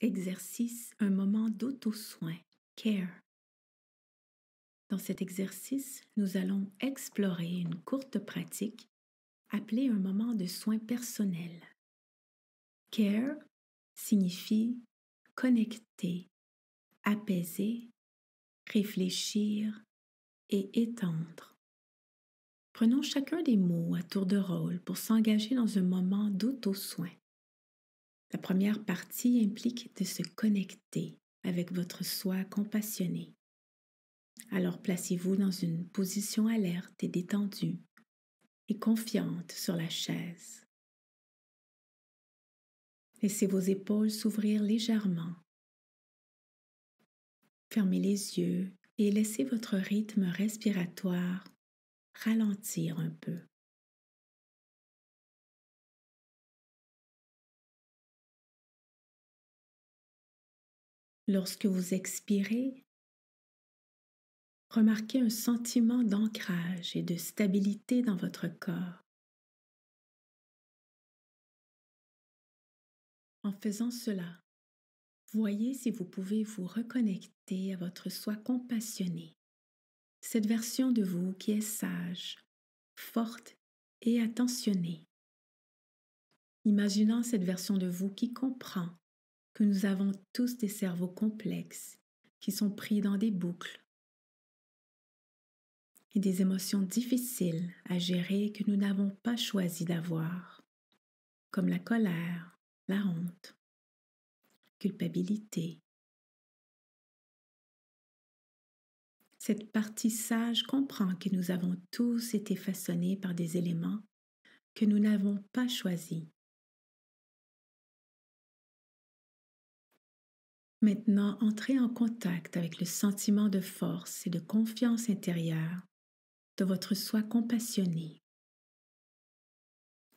exercice un moment d'auto-soin, care. Dans cet exercice, nous allons explorer une courte pratique appelée un moment de soin personnel. Care signifie connecter, apaiser, réfléchir et étendre. Prenons chacun des mots à tour de rôle pour s'engager dans un moment d'auto-soin. La première partie implique de se connecter avec votre soi compassionné. Alors placez-vous dans une position alerte et détendue et confiante sur la chaise. Laissez vos épaules s'ouvrir légèrement. Fermez les yeux et laissez votre rythme respiratoire ralentir un peu. Lorsque vous expirez, remarquez un sentiment d'ancrage et de stabilité dans votre corps. En faisant cela, voyez si vous pouvez vous reconnecter à votre soi compassionné, cette version de vous qui est sage, forte et attentionnée. Imaginant cette version de vous qui comprend que nous avons tous des cerveaux complexes qui sont pris dans des boucles et des émotions difficiles à gérer que nous n'avons pas choisi d'avoir, comme la colère, la honte, culpabilité. Cette partie sage comprend que nous avons tous été façonnés par des éléments que nous n'avons pas choisis. Maintenant, entrez en contact avec le sentiment de force et de confiance intérieure de votre soi compassionné.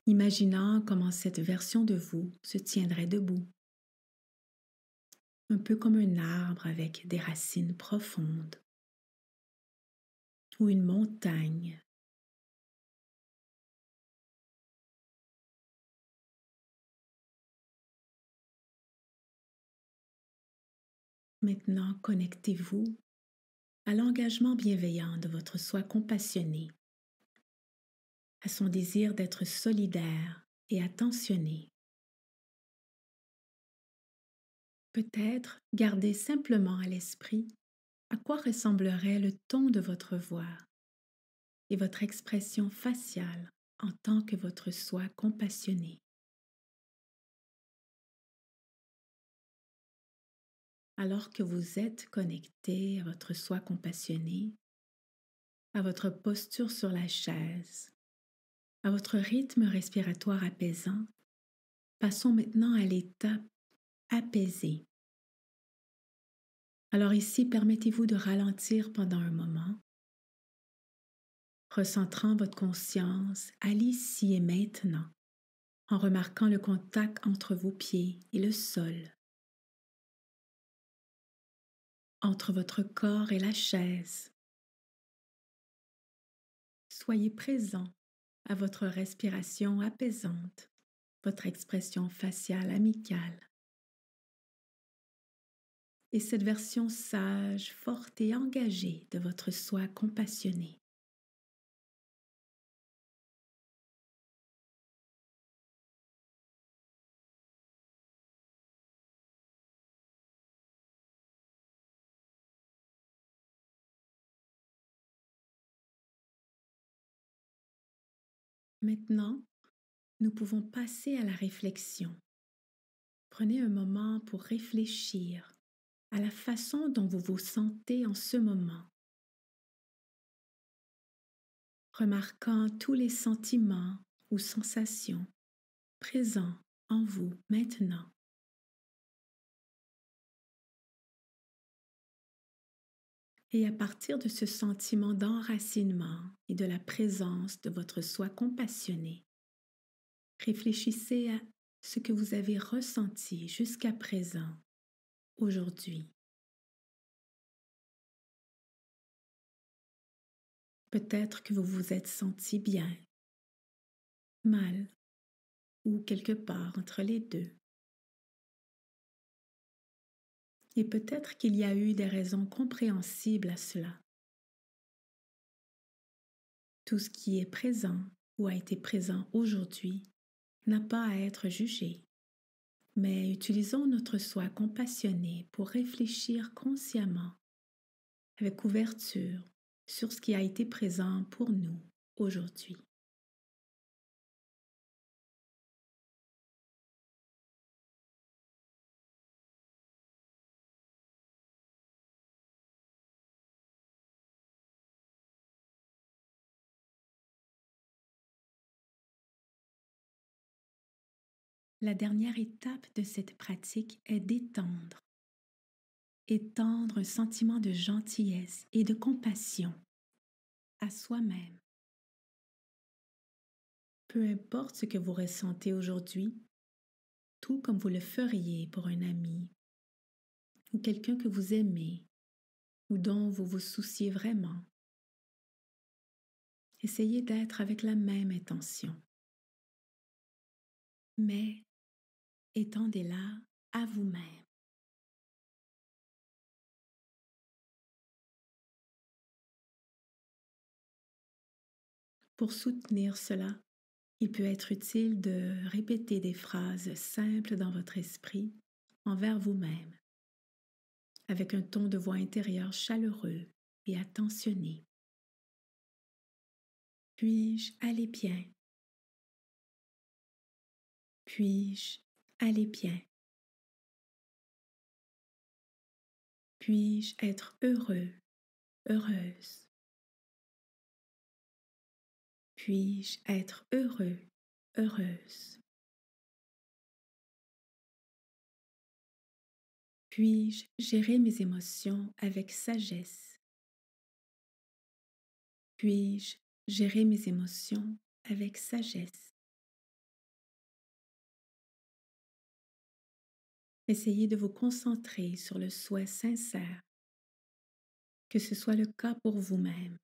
Imaginant comment cette version de vous se tiendrait debout, un peu comme un arbre avec des racines profondes ou une montagne. Maintenant, connectez-vous à l'engagement bienveillant de votre soi compassionné, à son désir d'être solidaire et attentionné. Peut-être gardez simplement à l'esprit à quoi ressemblerait le ton de votre voix et votre expression faciale en tant que votre soi compassionné. Alors que vous êtes connecté à votre soi compassionné, à votre posture sur la chaise, à votre rythme respiratoire apaisant, passons maintenant à l'étape apaisée. Alors ici, permettez-vous de ralentir pendant un moment, recentrant votre conscience à l'ici et maintenant, en remarquant le contact entre vos pieds et le sol, entre votre corps et la chaise. Soyez présent à votre respiration apaisante, votre expression faciale amicale. Et cette version sage, forte et engagée de votre soi compassionné. Maintenant, nous pouvons passer à la réflexion. Prenez un moment pour réfléchir à la façon dont vous vous sentez en ce moment, remarquant tous les sentiments ou sensations présents en vous maintenant. Et à partir de ce sentiment d'enracinement et de la présence de votre soi compassionné, réfléchissez à ce que vous avez ressenti jusqu'à présent, aujourd'hui. Peut-être que vous vous êtes senti bien, mal ou quelque part entre les deux. Et peut-être qu'il y a eu des raisons compréhensibles à cela. Tout ce qui est présent ou a été présent aujourd'hui n'a pas à être jugé, mais utilisons notre soi compassionné pour réfléchir consciemment, avec ouverture, sur ce qui a été présent pour nous aujourd'hui. La dernière étape de cette pratique est d'étendre. Étendre un sentiment de gentillesse et de compassion à soi-même. Peu importe ce que vous ressentez aujourd'hui, tout comme vous le feriez pour un ami ou quelqu'un que vous aimez ou dont vous vous souciez vraiment. Essayez d'être avec la même intention. Mais étendez-la à vous-même. Pour soutenir cela, il peut être utile de répéter des phrases simples dans votre esprit envers vous-même, avec un ton de voix intérieur chaleureux et attentionné. Puis-je aller bien? Puis-je aller bien? Puis-je être heureux, heureuse? Puis-je être heureux, heureuse? Puis-je gérer mes émotions avec sagesse? Puis-je gérer mes émotions avec sagesse? Essayez de vous concentrer sur le souhait sincère, que ce soit le cas pour vous-même.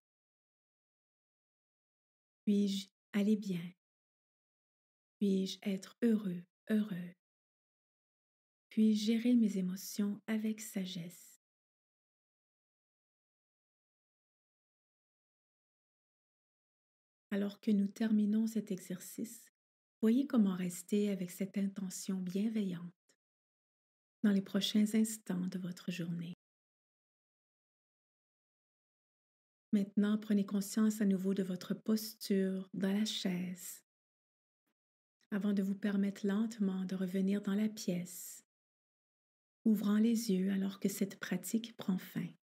Puis-je aller bien? Puis-je être heureux, heureux? Puis-je gérer mes émotions avec sagesse? Alors que nous terminons cet exercice, voyez comment rester avec cette intention bienveillante dans les prochains instants de votre journée. Maintenant, prenez conscience à nouveau de votre posture dans la chaise avant de vous permettre lentement de revenir dans la pièce, ouvrant les yeux alors que cette pratique prend fin.